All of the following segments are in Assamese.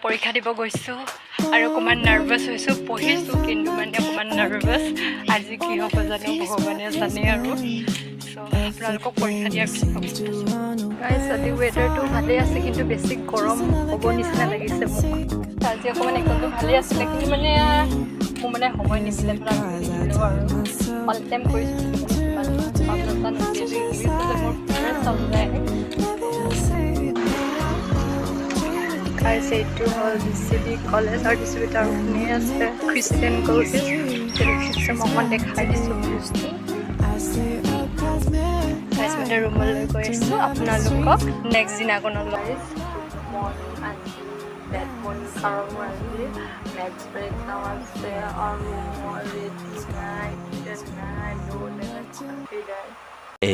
পৰীক্ষা দিব গৈছোঁ আৰু অকণমান নাৰ্ভাছ হৈছোঁ পঢ়িছোঁ কিন্তু মানে অকণমান নাৰ্ভাছ আজি কি হ'ব জানো ভগৱানে জানে আৰু আপোনালোকক পৰীক্ষা দিয়াৰ পিছত গাইজ আজি ৱেডাৰটো ভালেই আছে কিন্তু বেছি গৰম হ'ব নিচিনা লাগিছে মোক আজি অকণমান একদমটো ভালেই আছিলে কিন্তু মানে মোৰ মানে সময় নিমিলে আৰু অল টাইম কৰিছোঁ এইটো হ'ল 𝒔𝒉𝒂𝒓 কলেজ আৰু 𝒔𝒉𝒂𝒓 আছে খ্ৰীষ্টিয়ান কলেজ মই অকণমান দেখাই দিছোঁ বস্তু মানে ৰুমলৈ গৈ আছোঁ আপোনালোকক নেক্সট দিনাখনলৈ বেড মৰ্ণিং কাৰণ মোৰ আজি মেথছ এক্সাম আছে আৰু মই ৰেডি নাই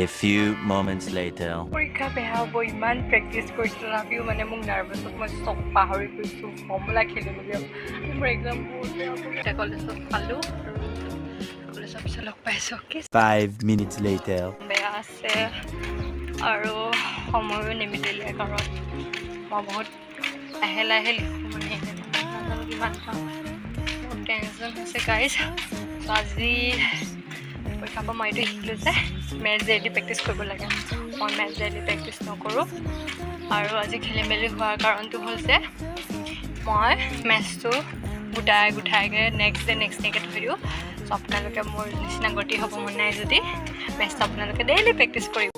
A few moments later. পৰীক্ষা বেয়া হ'ব ইমান প্ৰেক্টিছ কৰিছিলোঁ তথাপিও মানে মোক নাৰ্ভাছত মই চব পাহৰি গৈছোঁ ফৰ্মুলা খেলি মেলি মোৰ এক্সাম বহুত বেয়া এতিয়া কলেজত পালোঁ আৰু কলেজৰ পিছত লগ পাইছোঁ 5 minutes later. বেয়া আছে আৰু সময়ো নিমিলিলে কাৰণ মই বহুত লাহে লাহে লিখোঁ মানে নাজানো কিমান বহুত টেনশ্যন হৈছে গাইজ আজি পৰীক্ষাৰ পৰা মই এইটো শিকিলোঁ যে মেথছ ডেইলি প্ৰেক্টিছ কৰিব লাগে মই মেথছ ডেইলি প্ৰেক্টিছ নকৰোঁ আৰু আজি খেলি মেলি হোৱাৰ কাৰণটো হ'ল যে মই মেথছটো গোটাইকৈ নেক্সট ডেকৈ থৈ দিওঁ চ' আপোনালোকে মোৰ নিচিনা গতি হ'ব মন নাই যদি মেথছটো আপোনালোকে ডেইলি প্ৰেক্টিছ কৰিব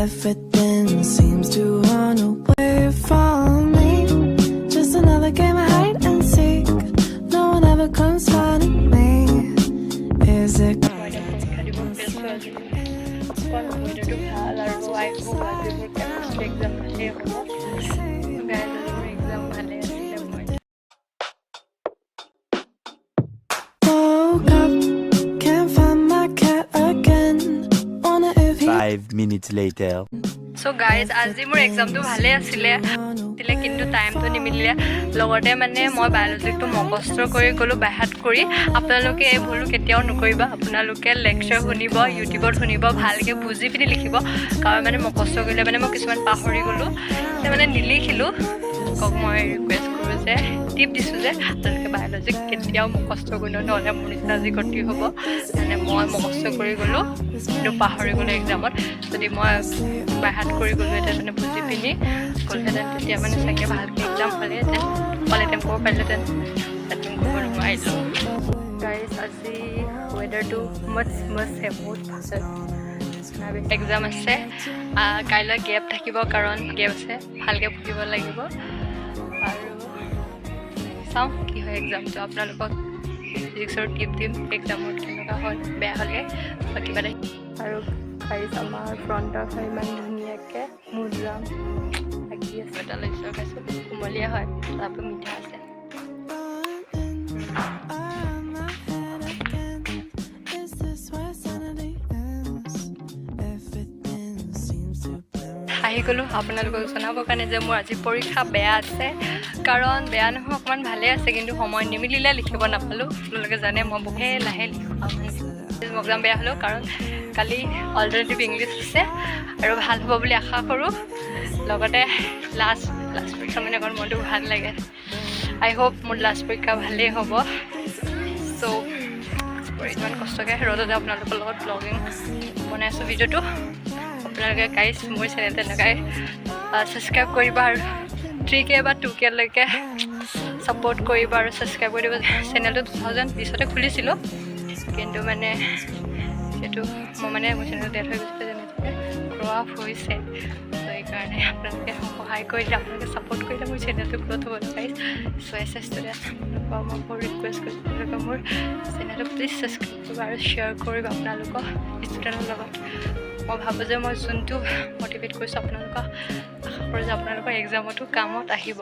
Everything seems to run away from me. Just another game of hide and seek. No one ever comes finding me. Is it? Woke up, can't find my cat again. Wonder if he 5 minutes later. So' guys আজি মোৰ এক্সামটো ভালেই আছিলে কিন্তু টাইমটো নিমিলিলে লগতে মানে মই বায়'লজিকটো মকষ্ট কৰি গ'লোঁ বাহাত কৰি আপোনালোকে এই ভুলটো কেতিয়াও নকৰিব আপোনালোকে লেকচাৰ শুনিব ইউটিউবত শুনিব ভালকৈ বুজি পিনি লিখিব কাৰণ মানে মকষ্ট কৰিলে মানে মই কিছুমান পাহৰি গ'লোঁ এতিয়া মানে নিলিখিলোঁ কক মই ৰিকুৱেষ্ট কৰোঁ যে টিপ দিছোঁ যে আপোনালোকে বায়'লজিক কেতিয়াও মকষ্ট কৰি নহ'লে মোৰ নিচিনা আজি গতি হ'ব মানে মই মকষ্ট কৰি গ'লোঁ কিন্তু পাহৰি গ'লোঁ এক্সামত যদি মই বাহাত কৰি গ'লোহেঁতেন মানে বুজি পিনি গ'লোহেঁতেন তেতিয়া মানে চাগে ভালকৈ এক্সাম হ'লেহেঁতেন ক'ব পাৰিলোহেঁতেন এটেম কৰিব নোৱাৰিলোঁ গাইজ আজি ৱেডাৰটো মষ্ট বহুত ভাল এক্সাম আছে কাইলৈ গেপ থাকিব কাৰণ গেপ আছে ভালকৈ পঢ়িব লাগিব আৰু চাওঁ কি হয় এক্সামটো আপোনালোকক ফিজিক্সৰ টিপ দিম এক্সামত কেনেকুৱা হ'ল বেয়া হ'লে বা কিবা আৰু গাইজ আমাৰ ফ্ৰণ্টত হয় ইমান ধুনীয়াকৈ মুজাম লাগি আছে এটা লৈছোঁ খাইছোঁ কোমলীয়া হয় তাৰপৰা মিঠা আছে আহি গ'লোঁ আপোনালোকক জনাবৰ কাৰণে যে মোৰ আজি পৰীক্ষা বেয়া আছে কাৰণ বেয়া নহয় অকণমান ভালেই আছে কিন্তু সময় নিমিলিলে লিখিব নাপালোঁ আপোনালোকে জানে মই বহুহে লাহে লিখোঁ এক্সাম বেয়া হ'লেও কাৰণ কালি অল্টাৰনেটিভ ইংলিছ আছে আৰু ভাল হ'ব বুলি আশা কৰোঁ লগতে লাষ্ট পৰীক্ষা মানে অকণ মনটো ভাল লাগে আই হোপ মোৰ লাষ্ট পৰীক্ষা ভালেই হ'ব চ' ইমান কষ্টকৈ ৰ'দতে আপোনালোকৰ লগত ব্লগিং বনাই আছোঁ ভিডিঅ'টো আপোনালোকে গাইজ মোৰ চেনেল তেনেকৈ ছাবস্ক্ৰাইব কৰিব আৰু 3K বা 2Kলৈকে ছাপোৰ্ট কৰিব আৰু ছাবস্ক্ৰাইব কৰি দিব চেনেলটো 2020তে খুলিছিলোঁ কিন্তু মানে সেইটো মই মানে মোৰ চেনেলটো ডেট হৈ গৈছিলে যেনেকৈ গ্ৰ' আপ হৈছে ত' সেইকাৰণে আপোনালোকে সহায় কৰিলে আপোনালোকে ছাপোৰ্ট কৰিলে মোৰ চেনেলটো গ্ৰ'থ হ'ব গাইজ চ' ষ্টুডেণ্ট আপোনালোকক মই বহুত ৰিকুৱেষ্ট কৰিছোঁ আপোনালোকে মোৰ চেনেলটো প্লিজ ছাবস্ক্ৰাইব কৰিব আৰু শ্বেয়াৰ কৰিব আপোনালোকক ষ্টুডেণ্টৰ লগত মই ভাবোঁ যে মই যোনটো মটিভেট কৰিছোঁ আপোনালোকক কৰোঁ যে আপোনালোকৰ এক্সামতো কামত আহিব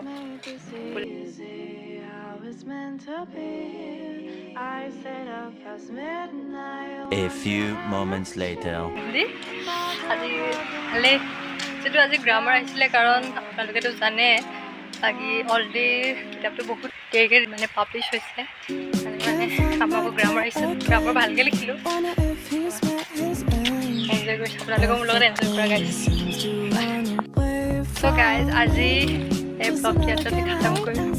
বুলি। A few moments later. আজি ভালেই যিটো আজি গ্ৰামাৰ আহিছিলে, কাৰণ আপোনালোকেতো জানে বাকী অলৰেডি কিতাপটো বহুত দেৰিকৈ মানে পাব্লিছ হৈছে, মানে আমাৰ আকৌ গ্ৰামাৰ আহিছে, গ্ৰামাৰ ভালকৈ লিখিলোঁ, এনজয় কৰিছোঁ, আপোনালোকৰ মোৰ লগত এনজয় কৰা গাইজ। চ' গাইজ আজি এই ব্লগ ইয়াতে খতম কৰিম।